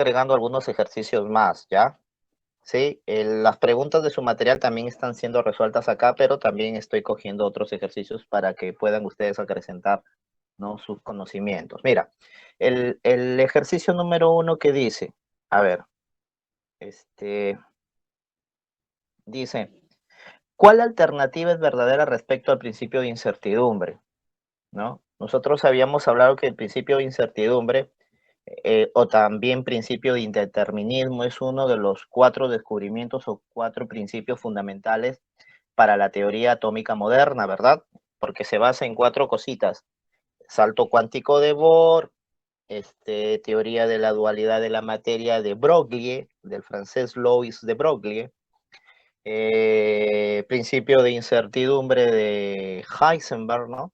agregando algunos ejercicios más, ¿ya? Sí, las preguntas de su material también están siendo resueltas acá, pero también estoy cogiendo otros ejercicios para que puedan ustedes acrecentar, ¿no?, sus conocimientos. Mira, el ejercicio número 1 que dice, a ver, dice, ¿cuál alternativa es verdadera respecto al principio de incertidumbre? ¿No? Nosotros habíamos hablado que el principio de incertidumbre o también principio de indeterminismo es uno de los 4 descubrimientos o 4 principios fundamentales para la teoría atómica moderna, ¿verdad? Porque se basa en 4 cositas: salto cuántico de Bohr, teoría de la dualidad de la materia de Broglie, del francés Louis de Broglie, principio de incertidumbre de Heisenberg, ¿no?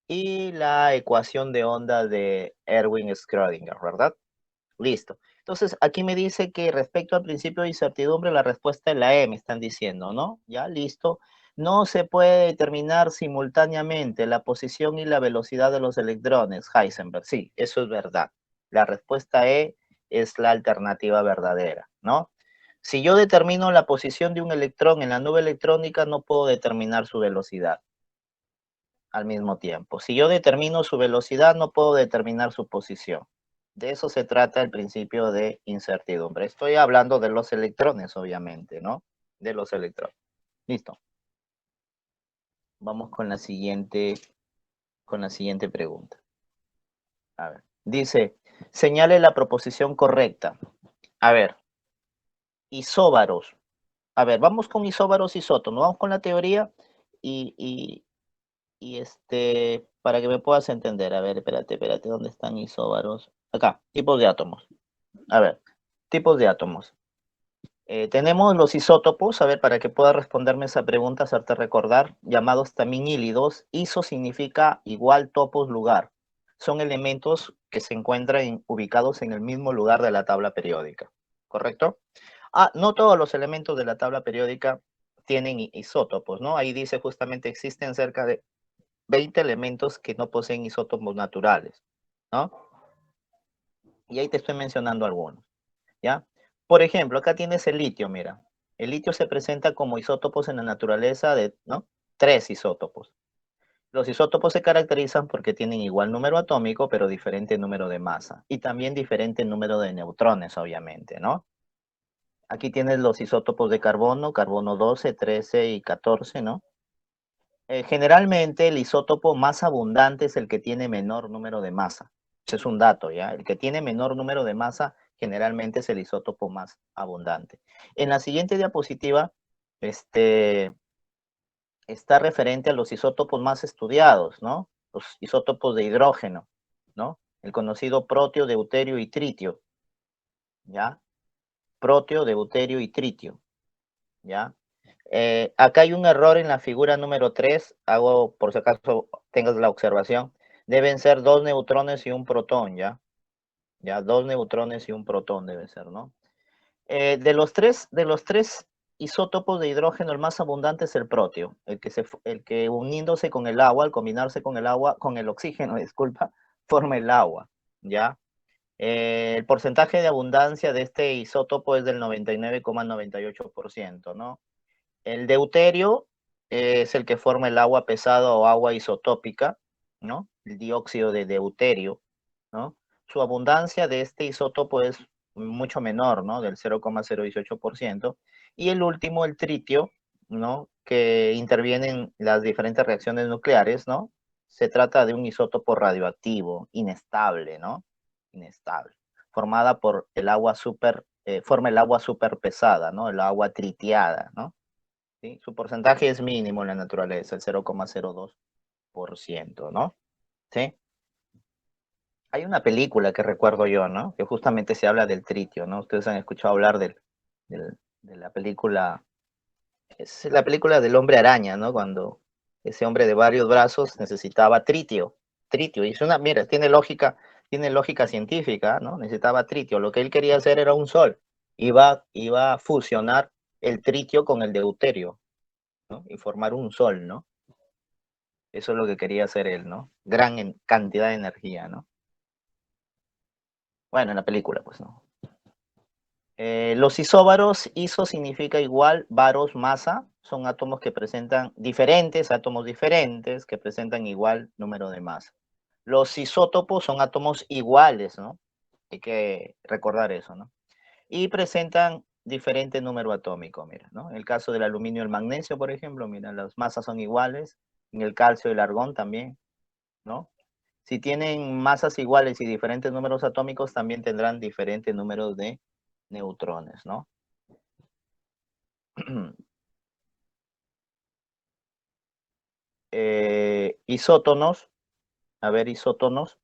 Y la ecuación de onda de Erwin Schrödinger, ¿verdad? Listo. Entonces, aquí me dice que respecto al principio de incertidumbre, la respuesta es la E, me están diciendo, ¿no? Ya, listo. No se puede determinar simultáneamente la posición y la velocidad de los electrones, Heisenberg. Sí, eso es verdad. La respuesta E es la alternativa verdadera, ¿no? Si yo determino la posición de un electrón en la nube electrónica, no puedo determinar su velocidad al mismo tiempo. Si yo determino su velocidad, no puedo determinar su posición. De eso se trata el principio de incertidumbre. Estoy hablando de los electrones, obviamente, ¿no? De los electrones. Listo. Vamos con la siguiente pregunta. A ver. Dice, señale la proposición correcta. A ver, isóbaros. A ver, vamos con isóbaros isótonos. Vamos con la teoría y, para que me puedas entender. A ver, espérate, ¿dónde están isóbaros? Acá, tipos de átomos. A ver, tipos de átomos. Tenemos los isótopos, a ver, para que pueda responderme esa pregunta, hacerte recordar, llamados también hílidos. Iso significa igual, topos, lugar. Son elementos que se encuentran ubicados en el mismo lugar de la tabla periódica, ¿correcto? No todos los elementos de la tabla periódica tienen isótopos, ¿no? Ahí dice justamente existen cerca de 20 elementos que no poseen isótopos naturales, ¿no? Y ahí te estoy mencionando algunos, ¿ya? Por ejemplo, acá tienes el litio, mira. El litio se presenta como isótopos en la naturaleza de, ¿no?, 3 isótopos. Los isótopos se caracterizan porque tienen igual número atómico, pero diferente número de masa. Y también diferente número de neutrones, obviamente, ¿no? Aquí tienes los isótopos de carbono, carbono 12, 13 y 14, ¿no? Generalmente el isótopo más abundante es el que tiene menor número de masa. Ese es un dato, ¿ya? El que tiene menor número de masa generalmente es el isótopo más abundante. En la siguiente diapositiva, está referente a los isótopos más estudiados, ¿no? Los isótopos de hidrógeno, ¿no? El conocido protio, deuterio y tritio, ¿ya? Protio, deuterio y tritio, ¿ya? Acá hay un error en la figura número 3, hago por si acaso tengas la observación. Deben ser 2 neutrones y un protón, ¿ya? Ya, 2 neutrones y un protón debe ser, ¿no? De los tres isótopos de hidrógeno, el más abundante es el protio, el que uniéndose con el agua, al combinarse con el agua, con el oxígeno, disculpa, forma el agua, ¿ya? El porcentaje de abundancia de este isótopo es del 99,98%, ¿no? El deuterio es el que forma el agua pesada o agua isotópica, ¿no? El dióxido de deuterio, ¿no? Su abundancia de este isótopo es mucho menor, ¿no? Del 0,018%. Y el último, el tritio, ¿no? Que interviene en las diferentes reacciones nucleares, ¿no? Se trata de un isótopo radioactivo, inestable, ¿no? Inestable. Formada por el agua forma el agua super pesada, ¿no? El agua tritiada, ¿no? ¿Sí? Su porcentaje es mínimo en la naturaleza, el 0,02%, ¿no? ¿Sí? Hay una película que recuerdo yo, ¿no? Que justamente se habla del tritio, ¿no? Ustedes han escuchado hablar de la película, es la película del hombre araña, ¿no? Cuando ese hombre de varios brazos necesitaba tritio, y es mira, tiene lógica científica, ¿no? Necesitaba tritio, lo que él quería hacer era un sol, iba a fusionar el tritio con el deuterio, ¿no? Y formar un sol, ¿no? Eso es lo que quería hacer él, ¿no? Cantidad de energía, ¿no? Bueno, en la película, pues, ¿no? Los isóbaros, iso significa igual, baros, masa, son átomos que presentan átomos diferentes, que presentan igual número de masa. Los isótopos son átomos iguales, ¿no? Hay que recordar eso, ¿no? Y presentan diferente número atómico, mira, ¿no? En el caso del aluminio y el magnesio, por ejemplo, mira, las masas son iguales, en el calcio y el argón también, ¿no? Si tienen masas iguales y diferentes números atómicos, también tendrán diferentes números de neutrones, ¿no? Isótonos, a ver, isótonos,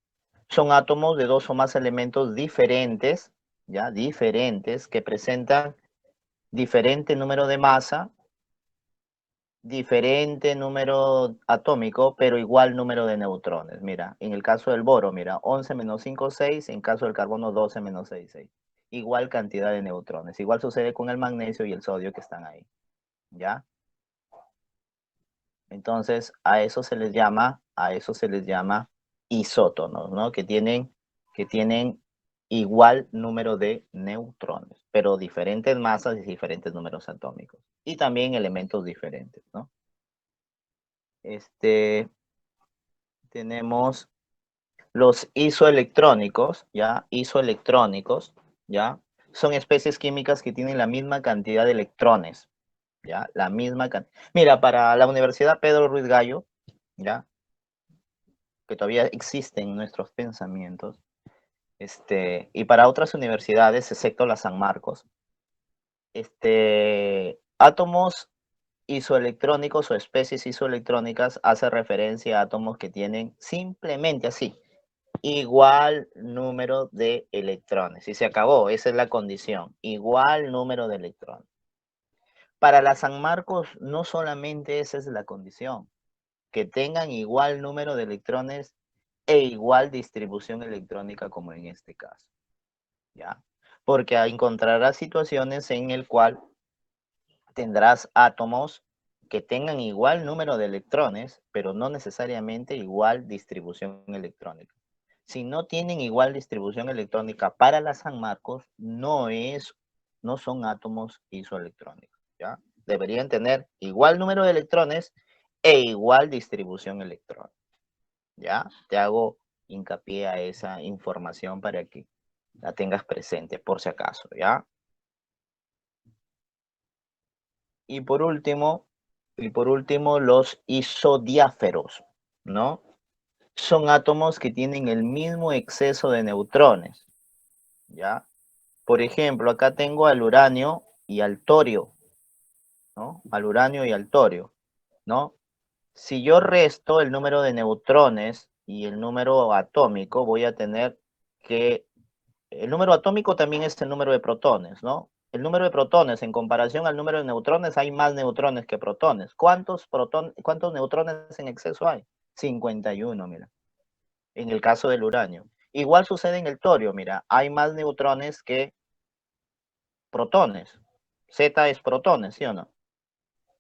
son átomos de dos o más elementos diferentes, ¿ya? Diferentes, que presentan diferente número de masa, diferente número atómico, pero igual número de neutrones. Mira, en el caso del boro, mira, 11 menos 5, 6, en caso del carbono, 12 menos 6, 6. Igual cantidad de neutrones. Igual sucede con el magnesio y el sodio que están ahí, ¿ya? Entonces, a eso se les llama isótonos, ¿no? Que tienen igual número de neutrones, pero diferentes masas y diferentes números atómicos. Y también elementos diferentes, ¿no? Tenemos los isoelectrónicos, ¿ya? Isoelectrónicos, ¿ya? Son especies químicas que tienen la misma cantidad de electrones, ¿ya? La misma cantidad. Mira, para la Universidad Pedro Ruiz Gallo, ¿ya? Que todavía existen en nuestros pensamientos, y para otras universidades, excepto la San Marcos, átomos isoelectrónicos o especies isoelectrónicas hace referencia a átomos que tienen simplemente así, igual número de electrones. Y se acabó, esa es la condición, igual número de electrones. Para la San Marcos, no solamente esa es la condición, que tengan igual número de electrones e igual distribución electrónica como en este caso, ¿ya? Porque encontrarás situaciones en el cual tendrás átomos que tengan igual número de electrones, pero no necesariamente igual distribución electrónica. Si no tienen igual distribución electrónica para la San Marcos, no son átomos isoelectrónicos, ¿ya? Deberían tener igual número de electrones e igual distribución electrónica, ¿ya? Te hago hincapié a esa información para que la tengas presente por si acaso, ¿ya? Y por último, los isodiáferos, ¿no? Son átomos que tienen el mismo exceso de neutrones, ¿ya? Por ejemplo, acá tengo al uranio y al torio, ¿no? Al uranio y al torio, ¿no? Si yo resto el número de neutrones y el número atómico, voy a tener que el número atómico también es el número de protones, ¿no? El número de protones en comparación al número de neutrones, hay más neutrones que protones. ¿Cuántos neutrones en exceso hay? 51, mira, en el caso del uranio. Igual sucede en el torio, mira, hay más neutrones que protones. Z es protones, ¿sí o no?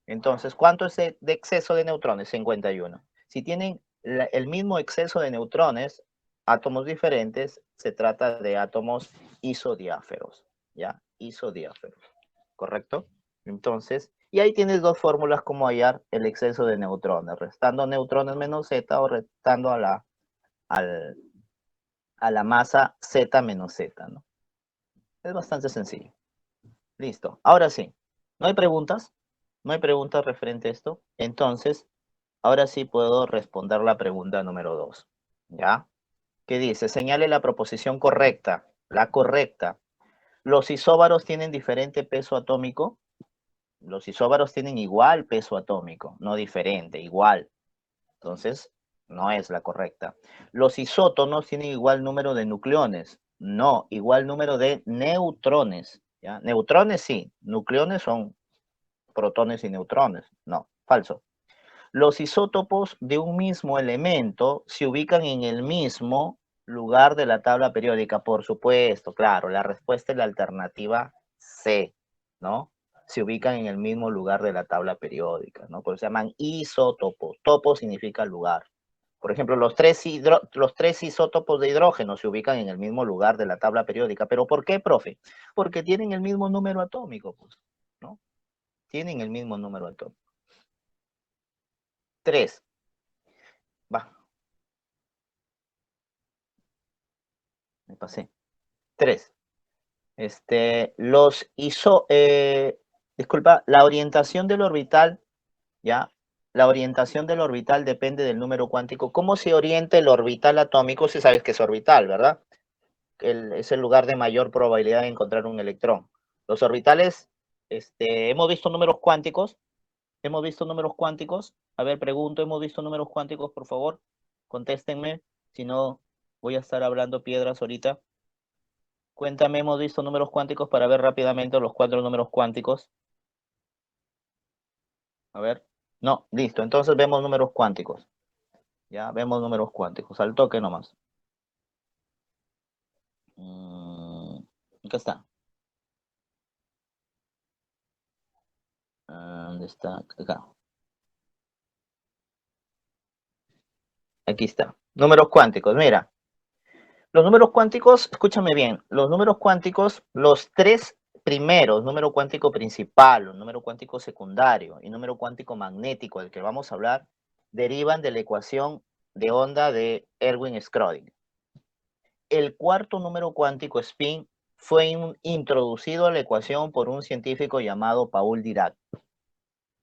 Entonces, ¿cuánto es de exceso de neutrones? 51. Si tienen el mismo exceso de neutrones, átomos diferentes, se trata de átomos isodiáferos, ¿ya? Isodiáferos, ¿correcto? Entonces, y ahí tienes dos fórmulas como hallar el exceso de neutrones, restando neutrones menos Z o restando al- a la masa Z menos Z, ¿no? Es bastante sencillo. Listo. Ahora sí, ¿no hay preguntas? ¿No hay preguntas referente a esto? Entonces, ahora sí puedo responder la pregunta número 2, ¿ya? ¿Qué dice? Señale la proposición correcta, la correcta. ¿Los isóbaros tienen diferente peso atómico? Los isóbaros tienen igual peso atómico, no diferente, igual. Entonces, no es la correcta. ¿Los isótonos tienen igual número de nucleones? No, igual número de neutrones, ¿ya? Neutrones sí, nucleones son protones y neutrones. No, falso. Los isótopos de un mismo elemento se ubican en el mismo lugar de la tabla periódica, por supuesto, claro, la respuesta es la alternativa C, ¿no? Se ubican en el mismo lugar de la tabla periódica, ¿no? Por eso se llaman isótopos. Topo significa lugar, Por ejemplo, los tres isótopos de hidrógeno se ubican en el mismo lugar de la tabla periódica. ¿Pero por qué, profe? Porque tienen el mismo número atómico, pues, ¿no? Tienen el mismo número atómico. 3. Va, me pasé. 3. Disculpa, la orientación del orbital, ¿ya? La orientación del orbital depende del número cuántico. ¿Cómo se orienta el orbital atómico? Si sabes que es orbital, ¿verdad? Es el lugar de mayor probabilidad de encontrar un electrón. Los orbitales, hemos visto números cuánticos. Hemos visto números cuánticos. A ver, pregunto, ¿hemos visto números cuánticos, por favor? Contéstenme, si no, voy a estar hablando piedras ahorita. Cuéntame, hemos visto números cuánticos para ver rápidamente los 4 números cuánticos. A ver. No, listo. Entonces vemos números cuánticos. Ya, vemos números cuánticos. Al toque nomás. Acá está. ¿Dónde está? Acá. Aquí está. Números cuánticos. Mira. Los números cuánticos, escúchame bien. Los números cuánticos, los tres primeros, número cuántico principal, número cuántico secundario y número cuántico magnético, del que vamos a hablar, derivan de la ecuación de onda de Erwin Schrödinger. El cuarto número cuántico, spin, fue introducido a la ecuación por un científico llamado Paul Dirac.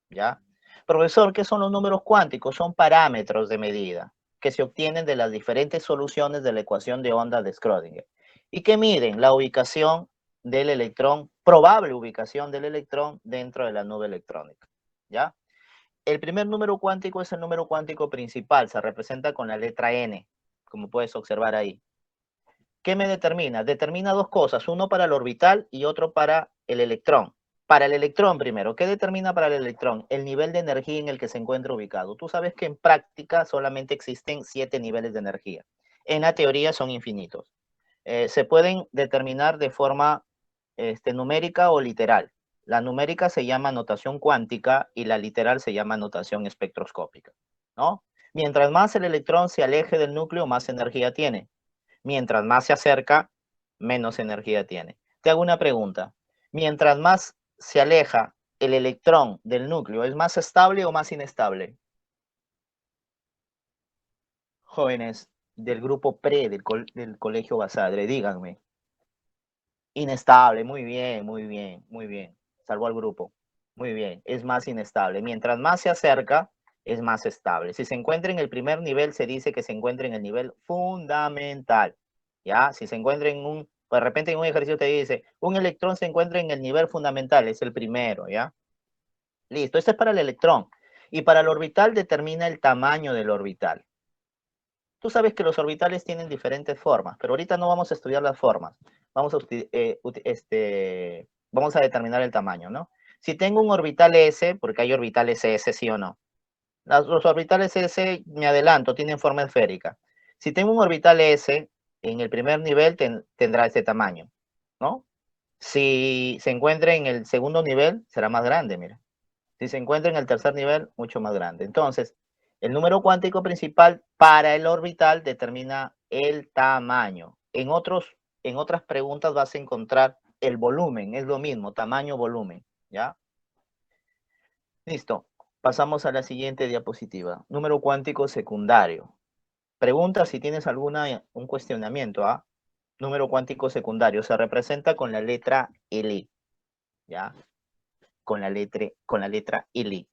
¿Ya? Profesor, ¿qué son los números cuánticos? Son parámetros de medida que se obtienen de las diferentes soluciones de la ecuación de onda de Schrödinger y que miden la ubicación del electrón, probable ubicación del electrón dentro de la nube electrónica. ¿Ya? El primer número cuántico es el número cuántico principal, se representa con la letra N, como puedes observar ahí. ¿Qué me determina? Determina dos cosas, uno para el orbital y otro para el electrón. Para el electrón primero, ¿qué determina para el electrón? El nivel de energía en el que se encuentra ubicado. Tú sabes que en práctica solamente existen 7 niveles de energía. En la teoría son infinitos. Se pueden determinar de forma numérica o literal. La numérica se llama notación cuántica y la literal se llama notación espectroscópica, ¿no? Mientras más el electrón se aleje del núcleo, más energía tiene. Mientras más se acerca, menos energía tiene. Te hago una pregunta. Mientras más se aleja el electrón del núcleo, ¿es más estable o más inestable? Jóvenes del grupo pre del Colegio Basadre, díganme. Inestable, muy bien, muy bien, muy bien. Salvó al grupo. Muy bien, es más inestable. Mientras más se acerca, es más estable. Si se encuentra en el primer nivel, se dice que se encuentra en el nivel fundamental. ¿Ya? Si se encuentra en de repente en un ejercicio te dice, un electrón se encuentra en el nivel fundamental, es el primero, ¿ya? Listo, este es para el electrón. Y para el orbital determina el tamaño del orbital. Tú sabes que los orbitales tienen diferentes formas, pero ahorita no vamos a estudiar las formas. Vamos a determinar el tamaño, ¿no? Si tengo un orbital S, porque hay orbitales S, sí o no. Los orbitales S, me adelanto, tienen forma esférica. Si tengo un orbital S, en el primer nivel tendrá este tamaño, ¿no? Si se encuentra en el segundo nivel, será más grande, mira. Si se encuentra en el tercer nivel, mucho más grande. Entonces, el número cuántico principal para el orbital determina el tamaño. En otras preguntas vas a encontrar el volumen, es lo mismo, tamaño, volumen, ¿ya? Listo. Pasamos a la siguiente diapositiva. Número cuántico secundario. Pregunta si tienes un cuestionamiento, ¿ah? Número cuántico secundario se representa con la letra L, ¿ya? Con la letra L,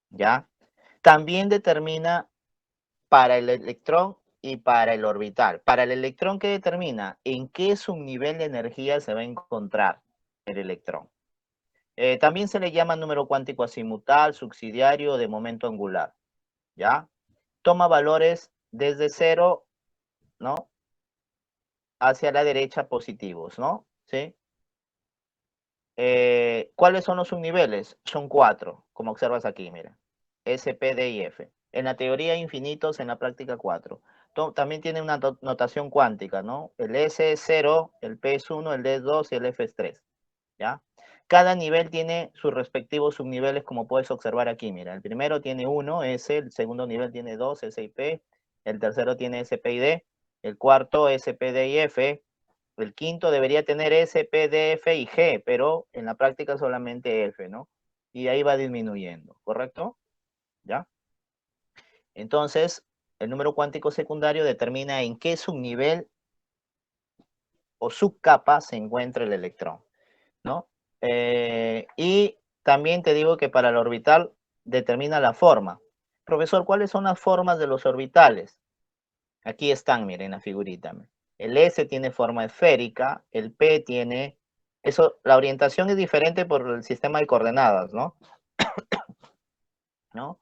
¿ya? También determina para el electrón y para el orbital. Para el electrón, ¿qué determina? ¿En qué subnivel de energía se va a encontrar el electrón? También se le llama número cuántico azimutal, subsidiario de momento angular, ¿ya? Toma valores desde 0, ¿no? Hacia la derecha positivos, ¿no? ¿Sí? ¿Cuáles son los subniveles? Son 4, como observas aquí, mira. S, P, D y F. En la teoría infinitos, en la práctica 4. También tiene una notación cuántica, ¿no? El S es 0, el P es 1, el D es 2 y el F es 3, ¿ya? Cada nivel tiene sus respectivos subniveles, como puedes observar aquí, mira. El primero tiene 1, S, el segundo nivel tiene 2, S y P, El tercero tiene S, P y D. El cuarto S, P, D y F. El quinto debería tener S, P, D, F y G, pero en la práctica solamente F, ¿no? Y ahí va disminuyendo, ¿correcto? ¿Ya? Entonces, el número cuántico secundario determina en qué subnivel o subcapa se encuentra el electrón, ¿no? Y también te digo que para el orbital determina la forma. Profesor, ¿cuáles son las formas de los orbitales? Aquí están, miren la figurita. El S tiene forma esférica, el P tiene... Eso, la orientación es diferente por el sistema de coordenadas, ¿no? ¿No?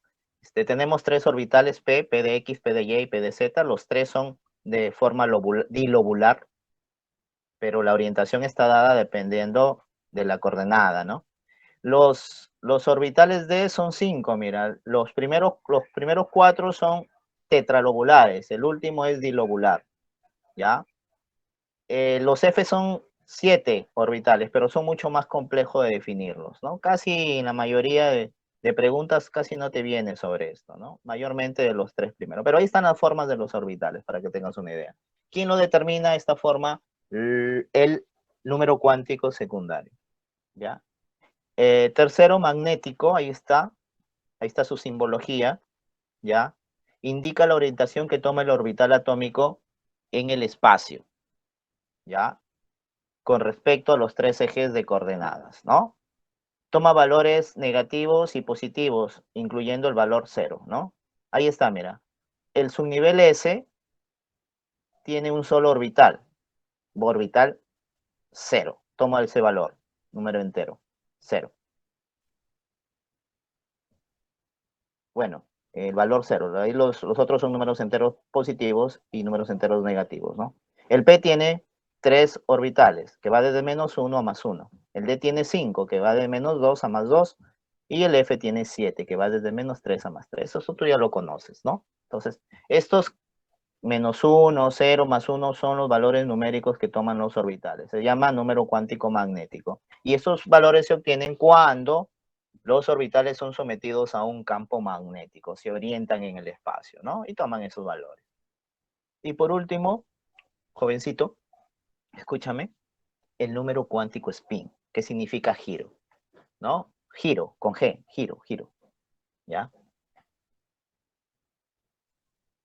Tenemos tres orbitales P, P de X, P de Y y P de Z. Los tres son de forma dilobular, pero la orientación está dada dependiendo de la coordenada, ¿no? Los orbitales D son 5, mira. Los primeros 4 son tetralobulares, el último es dilobular, ¿ya? Los F son 7 orbitales, pero son mucho más complejos de definirlos, ¿no? Casi en la mayoría de preguntas casi no te viene sobre esto, ¿no? Mayormente de los tres primeros. Pero ahí están las formas de los orbitales, para que tengas una idea. ¿Quién lo determina esta forma? El número cuántico secundario, ¿ya? Tercero, magnético, ahí está su simbología, ¿ya? Indica la orientación que toma el orbital atómico en el espacio, ¿ya? Con respecto a los tres ejes de coordenadas, ¿no? Toma valores negativos y positivos, incluyendo el valor 0, ¿no? Ahí está, mira. El subnivel S tiene un solo orbital 0. Toma ese valor, número entero, 0. Bueno, el valor 0. Ahí los otros son números enteros positivos y números enteros negativos, ¿no? El P tiene 3 orbitales, que va desde -1 a +1. El D tiene 5, que va de -2 a +2. Y el F tiene 7, que va desde -3 a +3. Eso tú ya lo conoces, ¿no? Entonces, estos -1, 0, +1 son los valores numéricos que toman los orbitales. Se llama número cuántico magnético. Y esos valores se obtienen cuando los orbitales son sometidos a un campo magnético, se orientan en el espacio, ¿no? Y toman esos valores. Y por último, jovencito, escúchame, el número cuántico spin, que significa giro, ¿no? Giro, con G, giro, ¿ya?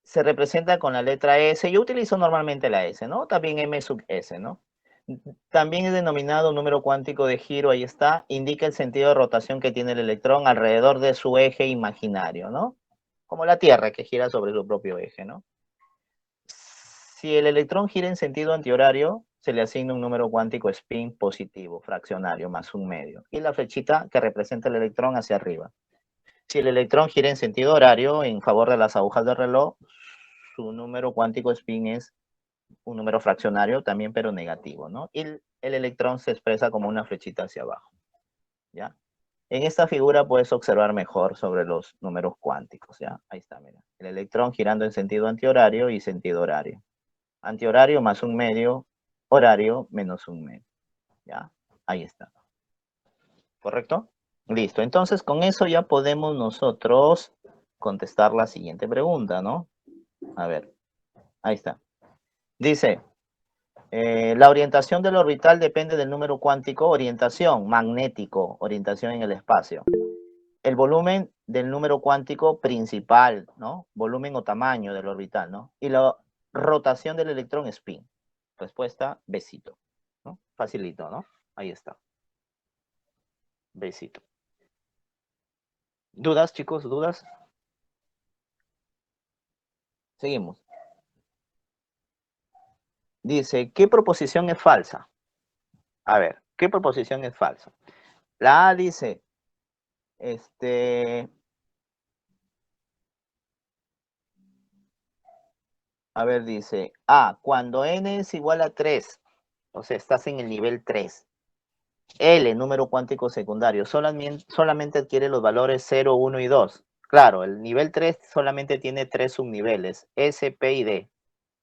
Se representa con la letra S. Yo utilizo normalmente la S, ¿no? También M sub S, ¿no? También es denominado número cuántico de giro, ahí está, indica el sentido de rotación que tiene el electrón alrededor de su eje imaginario, ¿no? Como la Tierra que gira sobre su propio eje, ¿no? Si el electrón gira en sentido antihorario, se le asigna un número cuántico spin positivo, fraccionario, más un medio, y la flechita que representa el electrón hacia arriba. Si el electrón gira en sentido horario en favor de las agujas del reloj, su número cuántico spin es un número fraccionario también, pero negativo, ¿no? Y el electrón se expresa como una flechita hacia abajo, ¿ya? En esta figura puedes observar mejor sobre los números cuánticos, ¿ya? Ahí está, mira. El electrón girando en sentido antihorario y sentido horario. Antihorario más un medio, horario menos un medio, ¿ya? Ahí está. ¿Correcto? Listo. Entonces, con eso ya podemos nosotros contestar la siguiente pregunta, ¿no? A ver, ahí está. Dice, la orientación del orbital depende del número cuántico, orientación, magnético, orientación en el espacio. El volumen del número cuántico principal, ¿no? Volumen o tamaño del orbital, ¿no? Y la rotación del electrón spin. Respuesta, besito, ¿no? Facilito, ¿no? Ahí está. Besito. ¿Dudas, chicos? ¿Dudas? Seguimos. Dice, ¿qué proposición es falsa? A ver, ¿qué proposición es falsa? La A dice, a ver, dice, A, cuando n es igual a 3, o sea, estás en el nivel 3. L, número cuántico secundario, solamente adquiere los valores 0, 1 y 2. Claro, el nivel 3 solamente tiene 3 subniveles, S, P y D.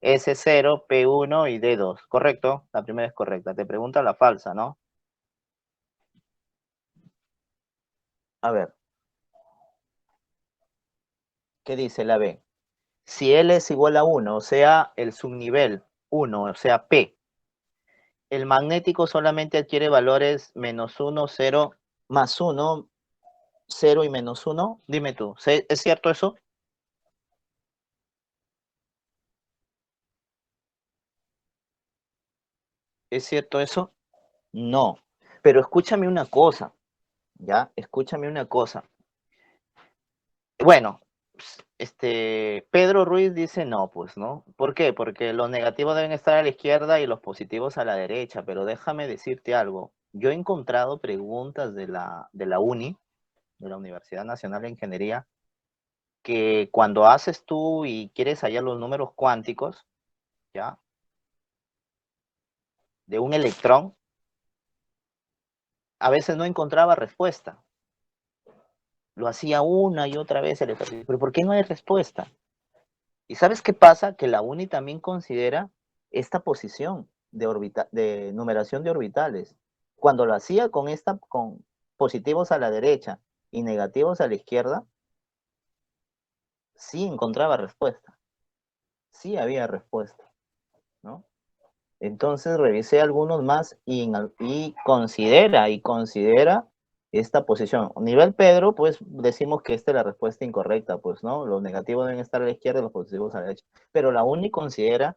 S0, P1 y D2, ¿correcto? La primera es correcta. Te pregunta la falsa, ¿no? A ver, ¿qué dice la B? Si L es igual a 1, o sea, el subnivel 1, o sea, P, el magnético solamente adquiere valores menos 1, 0, más 1, 0 y menos 1. Dime tú, ¿es cierto eso? ¿Es cierto eso? No. Pero escúchame una cosa, ¿ya? Escúchame una cosa. Bueno, Pedro Ruiz dice no, pues, ¿no? ¿Por qué? Porque los negativos deben estar a la izquierda y los positivos a la derecha, pero déjame decirte algo. Yo he encontrado preguntas de la UNI, de la Universidad Nacional de Ingeniería, que cuando haces tú y quieres hallar los números cuánticos, ¿ya? De un electrón, a veces no encontraba respuesta. Lo hacía una y otra vez el ejercicio, pero ¿por qué no hay respuesta? ¿Y sabes qué pasa? Que la UNI también considera esta posición de numeración de orbitales. Cuando lo hacía con positivos a la derecha y negativos a la izquierda, sí encontraba respuesta, sí había respuesta, ¿no? Entonces revisé algunos más y considera esta posición. A nivel Pedro, pues decimos que esta es la respuesta incorrecta, pues, ¿no? Los negativos deben estar a la izquierda y los positivos a la derecha. Pero la UNI considera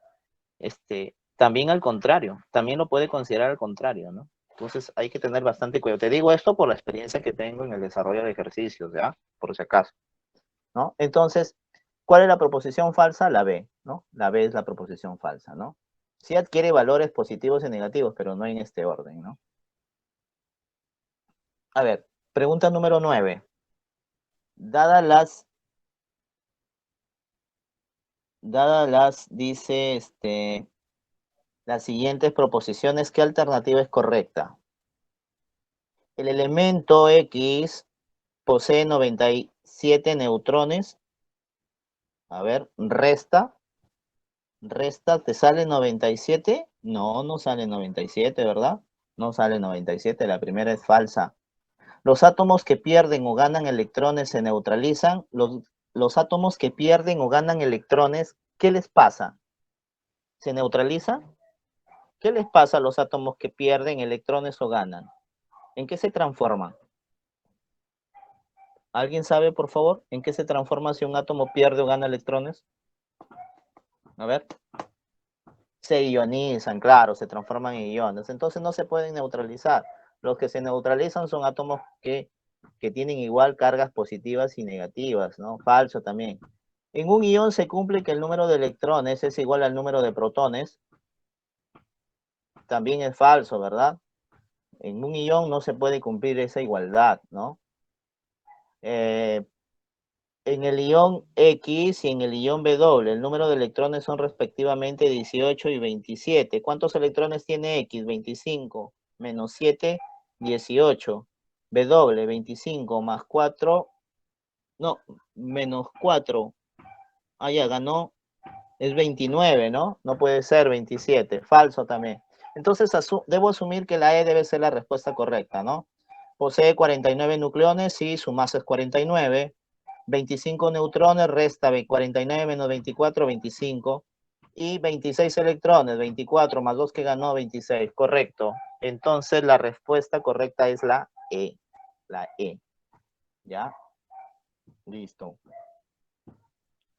también al contrario, también lo puede considerar al contrario, ¿no? Entonces hay que tener bastante cuidado. Te digo esto por la experiencia que tengo en el desarrollo de ejercicios, ¿ya? Por si acaso, ¿no? Entonces, ¿cuál es la proposición falsa? La B, ¿no? La B es la proposición falsa, ¿no? Sí adquiere valores positivos y negativos, pero no en este orden, ¿no? A ver, pregunta número 9. Dadas dice, las siguientes proposiciones, ¿qué alternativa es correcta? El elemento X posee 97 neutrones. A ver, resta, ¿te sale 97? No, no sale 97, ¿verdad? No sale 97, la primera es falsa. Los átomos que pierden o ganan electrones se neutralizan. Los átomos que pierden o ganan electrones, ¿qué les pasa? ¿Se neutralizan? ¿Qué les pasa a los átomos que pierden electrones o ganan? ¿En qué se transforman? ¿Alguien sabe, por favor, en qué se transforma si un átomo pierde o gana electrones? A ver. Se ionizan, claro, se transforman en iones. Entonces no se pueden neutralizar. Los que se neutralizan son átomos que tienen igual cargas positivas y negativas, ¿no? Falso también. En un ion se cumple que el número de electrones es igual al número de protones. También es falso, ¿verdad? En un ion no se puede cumplir esa igualdad, ¿no? En el ion X y en el ion W, el número de electrones son respectivamente 18 y 27. ¿Cuántos electrones tiene X? 25 menos 7, 18. W, 25 más 4, no, menos 4. Ah, ya ganó, es 29, ¿no? No puede ser 27, falso también. Entonces debo asumir que la E debe ser la respuesta correcta, ¿no? Posee 49 nucleones y su masa es 49. 25 neutrones, resta 49 menos 24, 25. Y 26 electrones, 24 más 2 que ganó, 26. Correcto. Entonces la respuesta correcta es la E. La E. ¿Ya? Listo.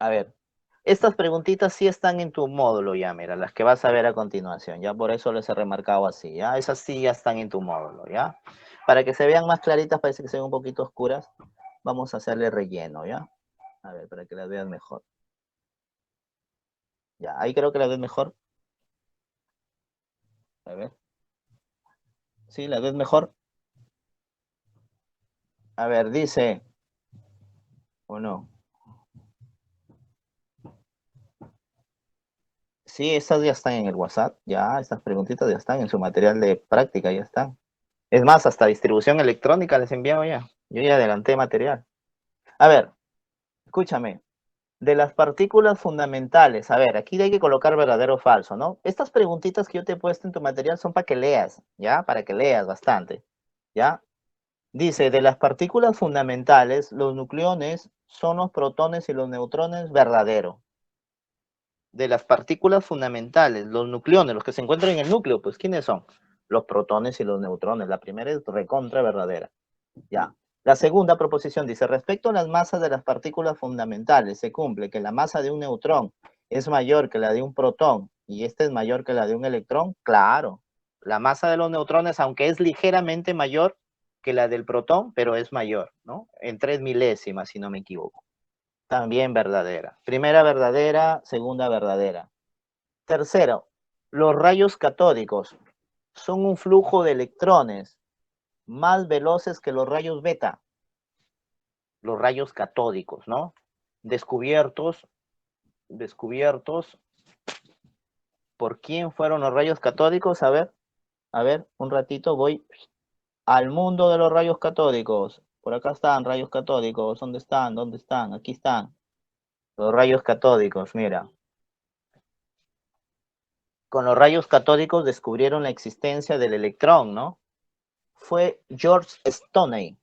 A ver. Estas preguntitas sí están en tu módulo ya, mira, las que vas a ver a continuación. Ya por eso les he remarcado así, ¿ya? Esas sí ya están en tu módulo, ¿ya? Para que se vean más claritas, parece que se ven un poquito oscuras. Vamos a hacerle relleno, ¿ya? A ver, para que las vean mejor. Ya, ahí creo que las ves mejor. A ver. ¿Sí? ¿Las ves mejor? A ver, dice. ¿O no? Sí, estas ya están en el WhatsApp. Ya, estas preguntitas ya están en su material de práctica, ya están. Es más, hasta distribución electrónica les enviado ya. Yo ya adelanté material. A ver, escúchame. De las partículas fundamentales, a ver, aquí hay que colocar verdadero o falso, ¿no? Estas preguntitas que yo te he puesto en tu material son para que leas, ¿ya? Para que leas bastante, ¿ya? Dice, de las partículas fundamentales, los nucleones son los protones y los neutrones, verdadero. de las partículas fundamentales, los nucleones, los que se encuentran en el núcleo, pues ¿quiénes son? Los protones y los neutrones. La primera es recontra verdadera. Ya. La segunda proposición dice, respecto a las masas de las partículas fundamentales, se cumple que la masa de un neutrón es mayor que la de un protón y esta es mayor que la de un electrón. Claro, la masa de los neutrones, aunque es ligeramente mayor que la del protón, pero es mayor, ¿no? En 3 milésimas, si no me equivoco. También verdadera. Primera verdadera, segunda verdadera. Tercero, los rayos catódicos son un flujo de electrones más veloces que los rayos beta, los rayos catódicos, ¿no? Descubiertos, ¿por quién fueron los rayos catódicos? A ver, un ratito voy al mundo de los rayos catódicos. Por acá están rayos catódicos, ¿dónde están? ¿Dónde están? Aquí están. Los rayos catódicos, mira. Con los rayos catódicos descubrieron la existencia del electrón, ¿no? Fue George Stoney,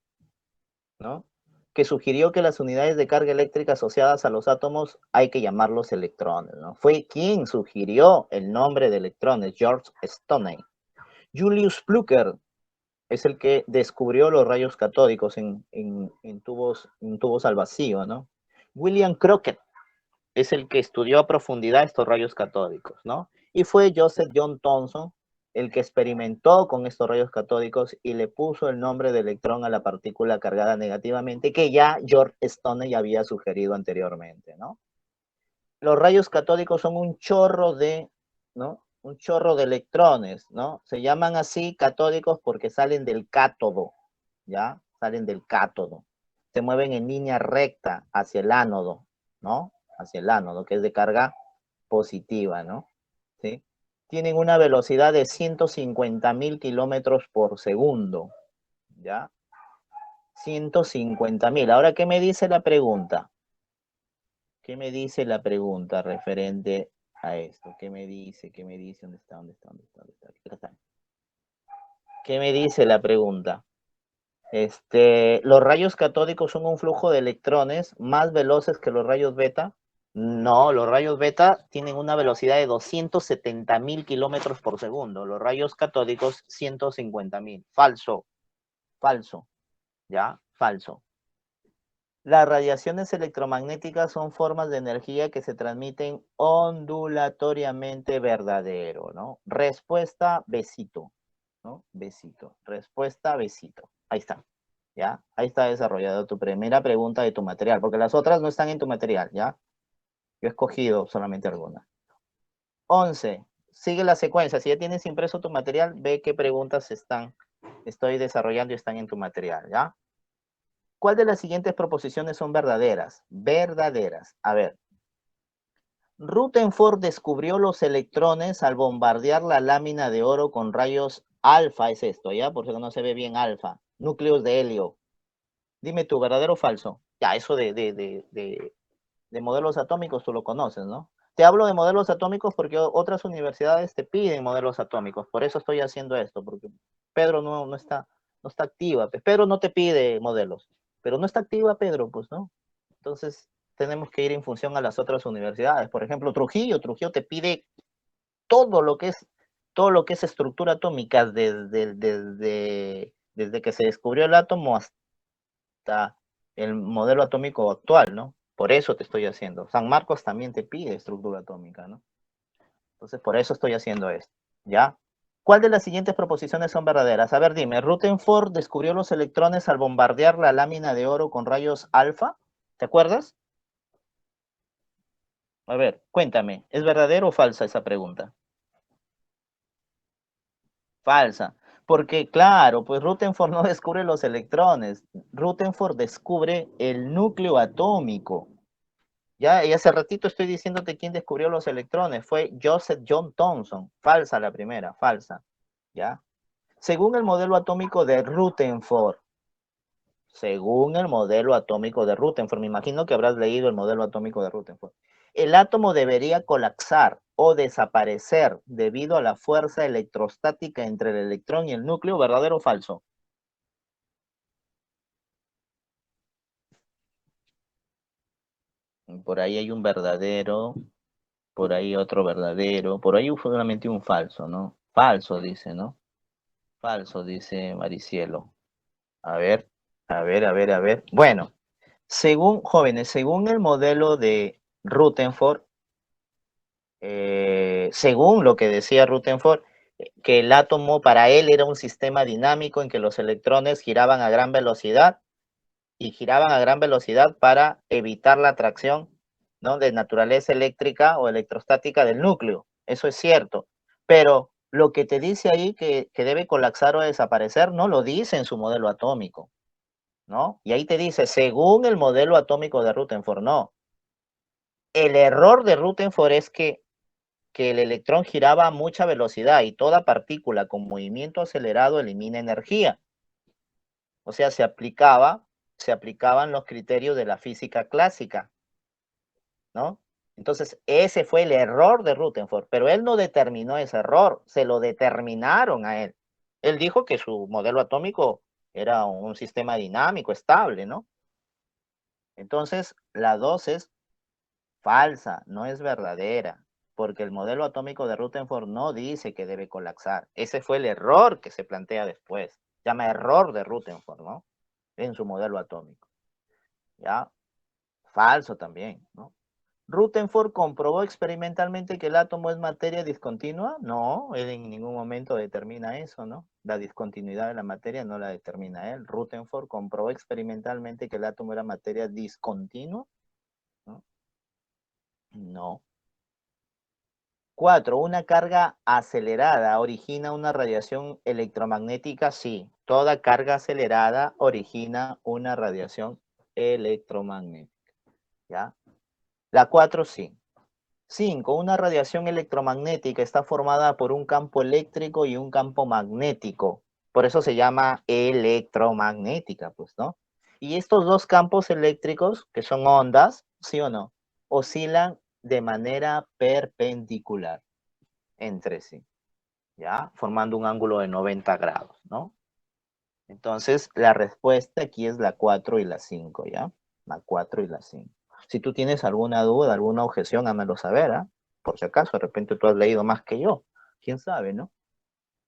¿no? Que sugirió que las unidades de carga eléctrica asociadas a los átomos hay que llamarlos electrones, ¿no? Fue quien sugirió el nombre de electrones, George Stoney. Julius Plücker es el que descubrió los rayos catódicos en tubos al vacío, ¿no? William Crockett es el que estudió a profundidad estos rayos catódicos, ¿no? Y fue Joseph John Thomson el que experimentó con estos rayos catódicos y le puso el nombre de electrón a la partícula cargada negativamente que ya George Stoney había sugerido anteriormente, ¿no? Los rayos catódicos son un chorro de, ¿no? Un chorro de electrones, ¿no? Se llaman así catódicos porque salen del cátodo, ¿ya? Salen del cátodo. Se mueven en línea recta hacia el ánodo, ¿no? Hacia el ánodo, que es de carga positiva, ¿no? ¿Sí? Tienen una velocidad de 150.000 kilómetros por segundo, ¿ya? 150.000. Ahora, ¿qué me dice la pregunta? ¿Qué me dice la pregunta referente a esto? ¿Qué me dice? ¿Qué me dice? ¿Dónde está? ¿Dónde está? ¿Dónde está? ¿Dónde está? Acá está. ¿Qué me dice la pregunta? ¿Los rayos catódicos son un flujo de electrones más veloces que los rayos beta? No, los rayos beta tienen una velocidad de 270.000 kilómetros por segundo. Los rayos catódicos, 150.000. Falso, falso, ¿ya? Falso. Las radiaciones electromagnéticas son formas de energía que se transmiten ondulatoriamente, verdadero, ¿no? Respuesta, besito, ¿no? Besito. Respuesta, besito. Ahí está, ¿ya? Ahí está desarrollada tu primera pregunta de tu material, porque las otras no están en tu material, ¿ya? Yo he escogido solamente algunas. 11. Sigue la secuencia. Si ya tienes impreso tu material, ve qué preguntas estoy desarrollando y están en tu material, ¿ya? ¿Cuál de las siguientes proposiciones son verdaderas? Verdaderas. A ver. Rutherford descubrió los electrones al bombardear la lámina de oro con rayos alfa, es esto, ¿ya? Por eso no se ve bien alfa. Núcleos de helio. Dime tú, ¿verdadero o falso? Ya, eso de modelos atómicos tú lo conoces, ¿no? Te hablo de modelos atómicos porque otras universidades te piden modelos atómicos. Por eso estoy haciendo esto, porque Pedro no está activa. Pedro no te pide modelos, pero no está activa Pedro, pues, ¿no? Entonces, tenemos que ir en función a las otras universidades. Por ejemplo, Trujillo te pide todo lo que es, todo lo que es estructura atómica desde que se descubrió el átomo hasta el modelo atómico actual, ¿no? Por eso te estoy haciendo. San Marcos también te pide estructura atómica, ¿no? Entonces, por eso estoy haciendo esto, ¿ya? ¿Cuál de las siguientes proposiciones son verdaderas? A ver, dime, ¿Rutherford descubrió los electrones al bombardear la lámina de oro con rayos alfa? ¿Te acuerdas? A ver, cuéntame, ¿es verdadero o falsa esa pregunta? Falsa. Porque, claro, pues Rutherford no descubre los electrones. Rutherford descubre el núcleo atómico. Ya, y hace ratito estoy diciéndote quién descubrió los electrones. Fue Joseph John Thomson. Falsa la primera, falsa. ¿Ya? Según el modelo atómico de Rutherford, según el modelo atómico de Rutherford, me imagino que habrás leído el modelo atómico de Rutherford, el átomo debería colapsar o desaparecer debido a la fuerza electrostática entre el electrón y el núcleo, ¿verdadero o falso? Por ahí hay un verdadero por ahí otro verdadero, por ahí solamente un falso, ¿no? Falso, dice, ¿no? Falso, dice Maricielo. A ver, a ver, a ver, a ver. Bueno, según, jóvenes, según el modelo de Rutherford, según lo que decía Rutherford, que el átomo para él era un sistema dinámico en que los electrones giraban a gran velocidad y giraban a gran velocidad para evitar la atracción, ¿no?, de naturaleza eléctrica o electrostática del núcleo. Eso es cierto. Pero lo que te dice ahí que debe colapsar o desaparecer, no lo dice en su modelo atómico, ¿no? Y ahí te dice, según el modelo atómico de Rutherford, no. El error de Rutherford es que el electrón giraba a mucha velocidad y toda partícula con movimiento acelerado elimina energía. O sea, se aplicaban los criterios de la física clásica, ¿no? Entonces, ese fue el error de Rutherford, pero él no determinó ese error, se lo determinaron a él. Él dijo que su modelo atómico era un sistema dinámico, estable, ¿no? Entonces, la 2 es falsa, no es verdadera, porque el modelo atómico de Rutherford no dice que debe colapsar. Ese fue el error que se plantea después. Se llama error de Rutherford, ¿no? En su modelo atómico. ¿Ya? Falso también, ¿no? ¿Rutherford comprobó experimentalmente que el átomo es materia discontinua? No, él en ningún momento determina eso, ¿no? La discontinuidad de la materia no la determina él. ¿Rutherford comprobó experimentalmente que el átomo era materia discontinua? No. No. 4. ¿Una carga acelerada origina una radiación electromagnética? Sí. Toda carga acelerada origina una radiación electromagnética. ¿Ya? La 4 sí. 5. Una radiación electromagnética está formada por un campo eléctrico y un campo magnético. Por eso se llama electromagnética, pues, ¿no? Y estos dos campos eléctricos, que son ondas, ¿sí o no?, oscilan de manera perpendicular entre sí, ¿ya? Formando un ángulo de 90 grados, ¿no? Entonces, la respuesta aquí es la 4 y la 5, ¿ya? La 4 y la 5. Si tú tienes alguna duda, alguna objeción, házmelo saber, ¿ah? Por si acaso, de repente tú has leído más que yo. ¿Quién sabe, no?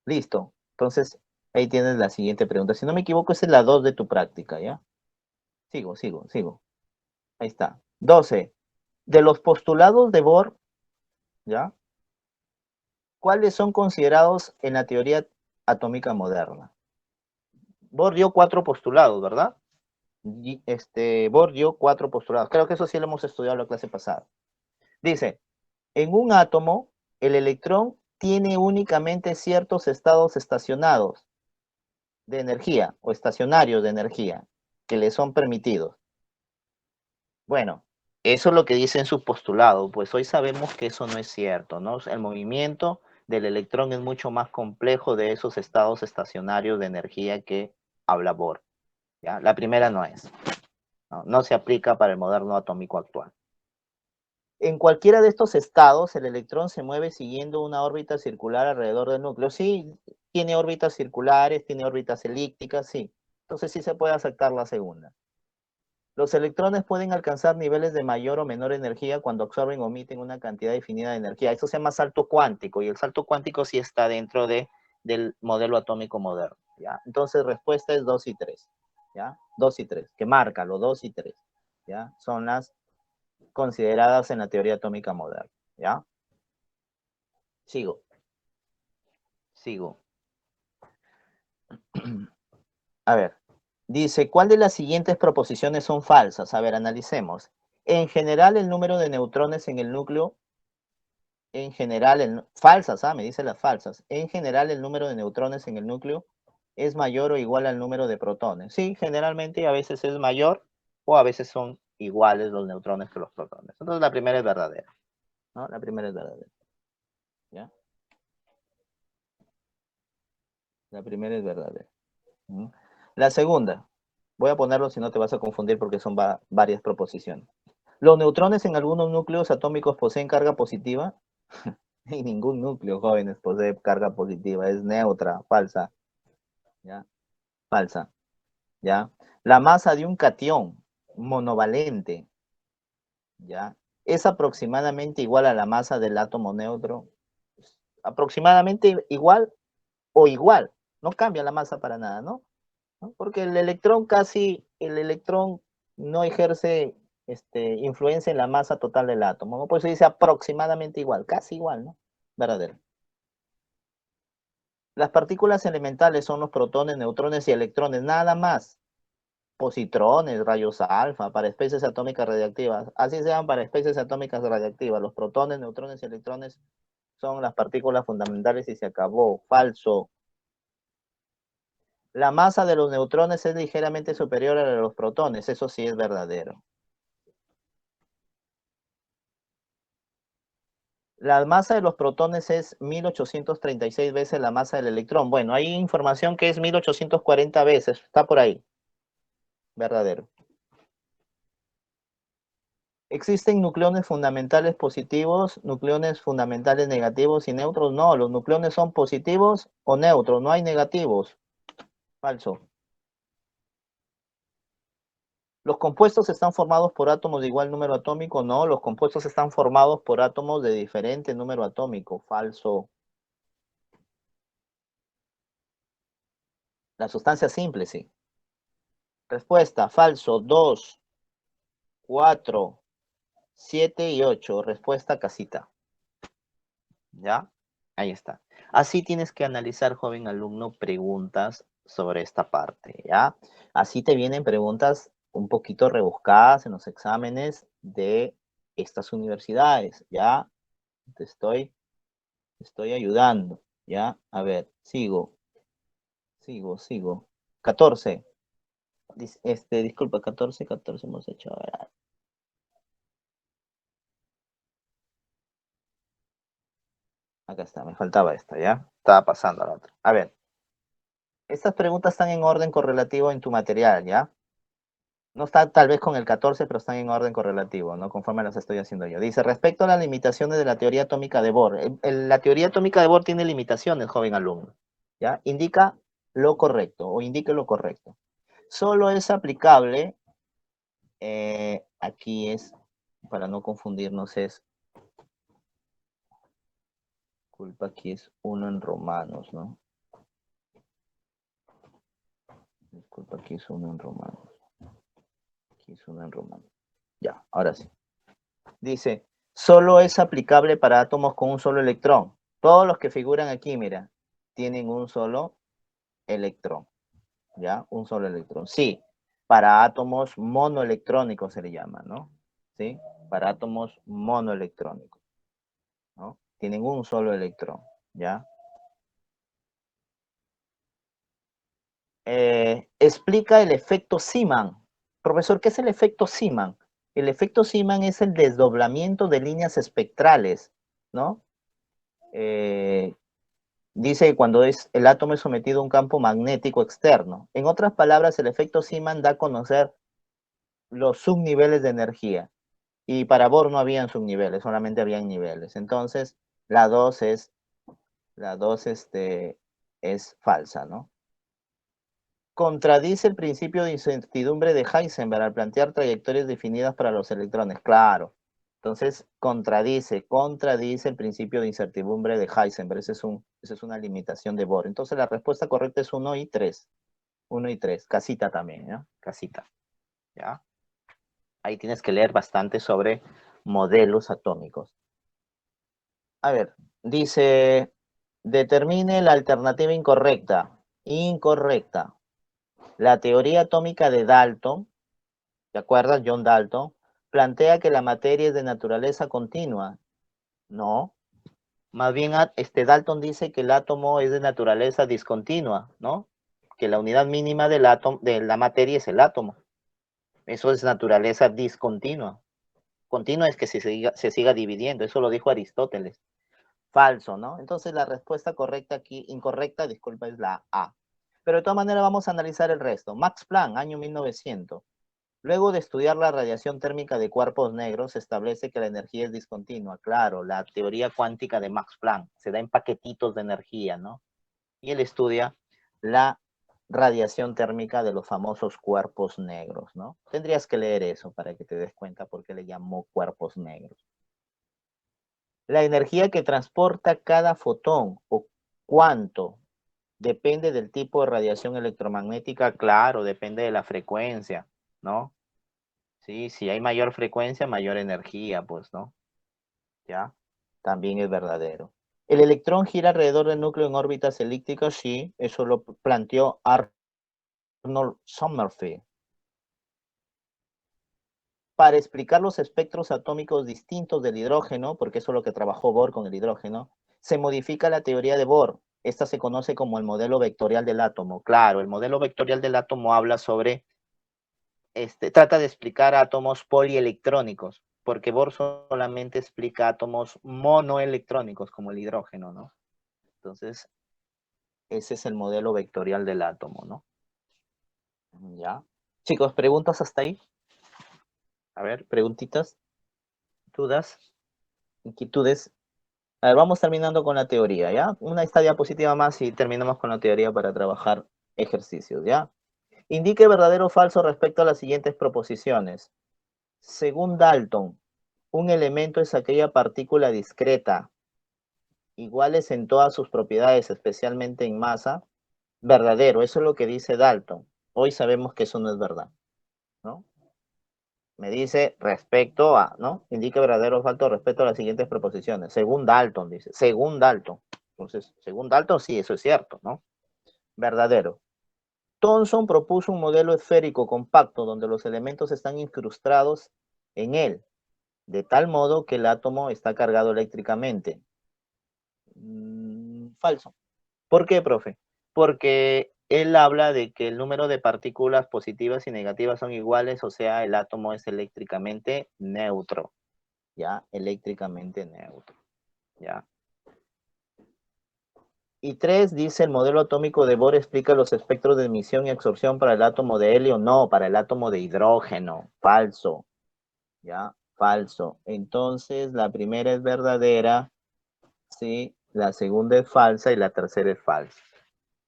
Listo. Entonces, ahí tienes la siguiente pregunta. Si no me equivoco, esa es la 2 de tu práctica, ¿ya? Sigo. Ahí está. 12. De los postulados de Bohr, ¿ya? ¿Cuáles son considerados en la teoría atómica moderna? Bohr dio 4 postulados, ¿verdad? Bohr dio 4 postulados. Creo que eso sí lo hemos estudiado en la clase pasada. Dice, en un átomo, el electrón tiene únicamente ciertos estados estacionados de energía o estacionarios de energía que le son permitidos. Bueno, eso es lo que dice en su postulado, pues hoy sabemos que eso no es cierto, ¿no? El movimiento del electrón es mucho más complejo de esos estados estacionarios de energía que habla Bohr, ¿ya? La primera no es. No se aplica para el moderno atómico actual. En cualquiera de estos estados, el electrón se mueve siguiendo una órbita circular alrededor del núcleo. Sí, tiene órbitas circulares, tiene órbitas elípticas, sí. Entonces sí se puede aceptar la segunda. Los electrones pueden alcanzar niveles de mayor o menor energía cuando absorben o emiten una cantidad definida de energía. Eso se llama salto cuántico, y el salto cuántico sí está dentro del modelo atómico moderno, ¿ya? Entonces, respuesta es 2 y 3, ¿ya? 2 y 3, que márcalo, 2 y 3, ¿ya? Son las consideradas en la teoría atómica moderna, ¿ya? Sigo. A ver, dice, ¿cuál de las siguientes proposiciones son falsas? A ver, analicemos. En general, el número de neutrones en el núcleo, falsas, me dice las falsas. En general, el número de neutrones en el núcleo es mayor o igual al número de protones. Sí, generalmente a veces es mayor o a veces son iguales los neutrones que los protones. Entonces, la primera es verdadera, ¿no? La primera es verdadera, ¿ya? La primera es verdadera. ¿Mm? La segunda, voy a ponerlo si no te vas a confundir porque son varias proposiciones. ¿Los neutrones en algunos núcleos atómicos poseen carga positiva? Y ningún núcleo, jóvenes, posee carga positiva, es neutra, falsa, ¿ya? Falsa, ¿ya? La masa de un catión monovalente, ¿ya? es aproximadamente igual a la masa del átomo neutro. Aproximadamente igual o igual. No cambia la masa para nada, ¿no? Porque el electrón no ejerce influencia en la masa total del átomo, ¿no? Por eso dice aproximadamente igual, casi igual, ¿no? Verdadero. Las partículas elementales son los protones, neutrones y electrones, nada más. Positrones, rayos alfa, para especies atómicas radiactivas. Así se llaman para especies atómicas radiactivas. Los protones, neutrones y electrones son las partículas fundamentales y se acabó. Falso. La masa de los neutrones es ligeramente superior a la de los protones. Eso sí es verdadero. La masa de los protones es 1836 veces la masa del electrón. Bueno, hay información que es 1840 veces. Está por ahí. Verdadero. ¿Existen nucleones fundamentales positivos, nucleones fundamentales negativos y neutros? No, los nucleones son positivos o neutros, no hay negativos. Falso. ¿Los compuestos están formados por átomos de igual número atómico? No, los compuestos están formados por átomos de diferente número atómico. Falso. La sustancia simple, sí. Respuesta, falso. 2, 4, 7 y 8. Respuesta, casita. ¿Ya? Ahí está. Así tienes que analizar, joven alumno, preguntas sobre esta parte, ¿ya? Así te vienen preguntas un poquito rebuscadas en los exámenes de estas universidades, ¿ya? Te estoy ayudando, ¿ya? A ver, sigo. 14. Disculpa, 14 hemos hecho. A ver, acá está, me faltaba esta, ¿ya? Estaba pasando a la otra. A ver, estas preguntas están en orden correlativo en tu material, ¿ya? No está tal vez con el 14, pero están en orden correlativo, ¿no? Conforme las estoy haciendo yo. Dice, respecto a las limitaciones de la teoría atómica de Bohr. La teoría atómica de Bohr tiene limitaciones, joven alumno, ¿ya? Indica lo correcto o indique lo correcto. Solo es aplicable, aquí es, para no confundirnos, disculpa, aquí es uno en romanos, ¿no? Disculpa, aquí es uno en romanos. Aquí es uno en romanos. Ya, ahora sí. Dice, solo es aplicable para átomos con un solo electrón. Todos los que figuran aquí, mira, tienen un solo electrón, ¿ya? Un solo electrón. Sí, para átomos monoelectrónicos se le llama, ¿no? ¿Sí? Para átomos monoelectrónicos, ¿no? Tienen un solo electrón, ¿ya? Explica el efecto Zeeman. Profesor, ¿qué es el efecto Zeeman? El efecto Zeeman es el desdoblamiento de líneas espectrales, ¿no? Dice que cuando el átomo es sometido a un campo magnético externo. En otras palabras, el efecto Zeeman da a conocer los subniveles de energía. Y para Bohr no habían subniveles, solamente habían niveles. Entonces, la 2 es falsa, ¿no? Contradice el principio de incertidumbre de Heisenberg al plantear trayectorias definidas para los electrones. Claro. Entonces, contradice el principio de incertidumbre de Heisenberg. Esa es una limitación de Bohr. Entonces, la respuesta correcta es 1 y 3. 1 y 3. Casita también, ¿ya? Casita. ¿Ya? Ahí tienes que leer bastante sobre modelos atómicos. A ver, dice, determine la alternativa incorrecta. Incorrecta. La teoría atómica de Dalton, ¿te acuerdas? John Dalton, plantea que la materia es de naturaleza continua. No, más bien Dalton dice que el átomo es de naturaleza discontinua, ¿no? Que la unidad mínima del átomo, de la materia es el átomo. Eso es naturaleza discontinua. Continua es que se siga dividiendo, eso lo dijo Aristóteles. Falso, ¿no? Entonces la respuesta correcta aquí, incorrecta, disculpa, es la A. Pero de todas maneras vamos a analizar el resto. Max Planck, año 1900. Luego de estudiar la radiación térmica de cuerpos negros, se establece que la energía es discontinua. Claro, la teoría cuántica de Max Planck se da en paquetitos de energía, ¿no? Y él estudia la radiación térmica de los famosos cuerpos negros, ¿no? Tendrías que leer eso para que te des cuenta por qué le llamó cuerpos negros. La energía que transporta cada fotón o cuánto depende del tipo de radiación electromagnética, claro, depende de la frecuencia, ¿no? Sí, si hay mayor frecuencia, mayor energía, pues, ¿no? ¿Ya? También es verdadero. ¿El electrón gira alrededor del núcleo en órbitas elípticas? Sí, eso lo planteó Arnold Sommerfeld. Para explicar los espectros atómicos distintos del hidrógeno, porque eso es lo que trabajó Bohr con el hidrógeno, se modifica la teoría de Bohr. Esta se conoce como el modelo vectorial del átomo. Claro, el modelo vectorial del átomo habla sobre, trata de explicar átomos polielectrónicos, porque Bohr solamente explica átomos monoelectrónicos, como el hidrógeno, ¿no? Entonces, ese es el modelo vectorial del átomo, ¿no? ¿Ya? Chicos, ¿preguntas hasta ahí? A ver, preguntitas, dudas, inquietudes. A ver, vamos terminando con la teoría, ¿ya? Esta diapositiva más y terminamos con la teoría para trabajar ejercicios, ¿ya? Indique verdadero o falso respecto a las siguientes proposiciones. Según Dalton, un elemento es aquella partícula discreta, iguales en todas sus propiedades, especialmente en masa. Verdadero, eso es lo que dice Dalton. Hoy sabemos que eso no es verdad, ¿no? Me dice respecto a, ¿no? Indica verdadero o falso respecto a las siguientes proposiciones. Según Dalton, dice. Según Dalton. Entonces, según Dalton, sí, eso es cierto, ¿no? Verdadero. Thomson propuso un modelo esférico compacto donde los elementos están incrustados en él, de tal modo que el átomo está cargado eléctricamente. Falso. ¿Por qué, profe? Porque él habla de que el número de partículas positivas y negativas son iguales, o sea, el átomo es eléctricamente neutro, ¿ya? Eléctricamente neutro, ¿ya? Y 3 dice, el modelo atómico de Bohr explica los espectros de emisión y absorción para el átomo de helio. No, para el átomo de hidrógeno. Falso, ¿ya? Falso. Entonces, la primera es verdadera, ¿sí? La segunda es falsa y la tercera es falsa.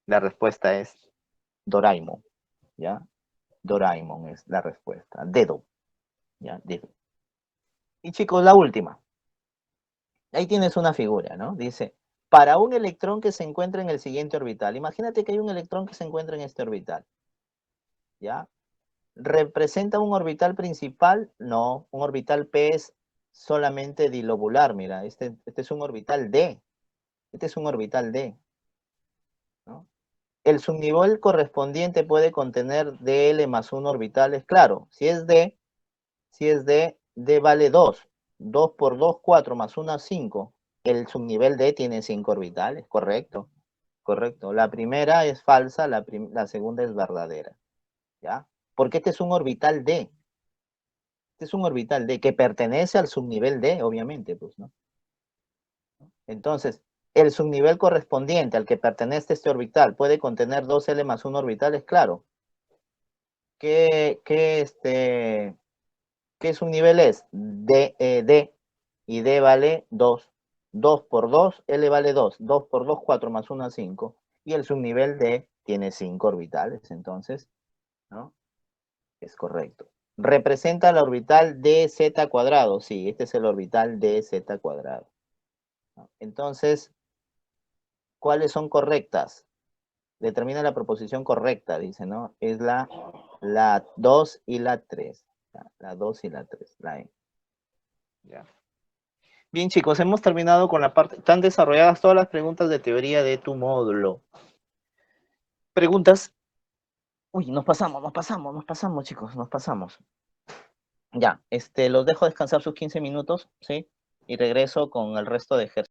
La respuesta es Doraemon, ¿ya? Doraemon es la respuesta. Dedo, ¿ya? Dedo. Y chicos, la última. Ahí tienes una figura, ¿no? Dice, para un electrón que se encuentra en el siguiente orbital. Imagínate que hay un electrón que se encuentra en este orbital, ¿ya? ¿Representa un orbital principal? No, un orbital P es solamente dilobular, mira, este es un orbital D. Este es un orbital D, ¿no? El subnivel correspondiente puede contener dl más 1 orbitales. Claro, si es D, D vale 2. 2 por 2, 4 más 1, 5. El subnivel D tiene 5 orbitales, correcto. Correcto. La primera es falsa, la segunda es verdadera, ¿ya? Porque este es un orbital D. Este es un orbital D que pertenece al subnivel D, obviamente, pues, ¿no? Entonces, el subnivel correspondiente al que pertenece este orbital puede contener 2L más 1 orbitales, claro. ¿Qué subnivel es? D, y D vale 2. 2 por 2, L vale 2. 2 por 2, 4 más 1, 5. Y el subnivel D tiene 5 orbitales, entonces, ¿no? Es correcto. Representa la orbital dz cuadrado. Sí, este es el orbital dz cuadrado. Entonces, ¿cuáles son correctas? Determina la proposición correcta, dice, ¿no? Es la 2 y la 3. La 2 y la 3, la E. Ya. Bien, chicos, hemos terminado con la parte. Están desarrolladas todas las preguntas de teoría de tu módulo. Preguntas. Uy, nos pasamos, chicos, nos pasamos. Ya, los dejo descansar sus 15 minutos, ¿sí? Y regreso con el resto de ejercicios.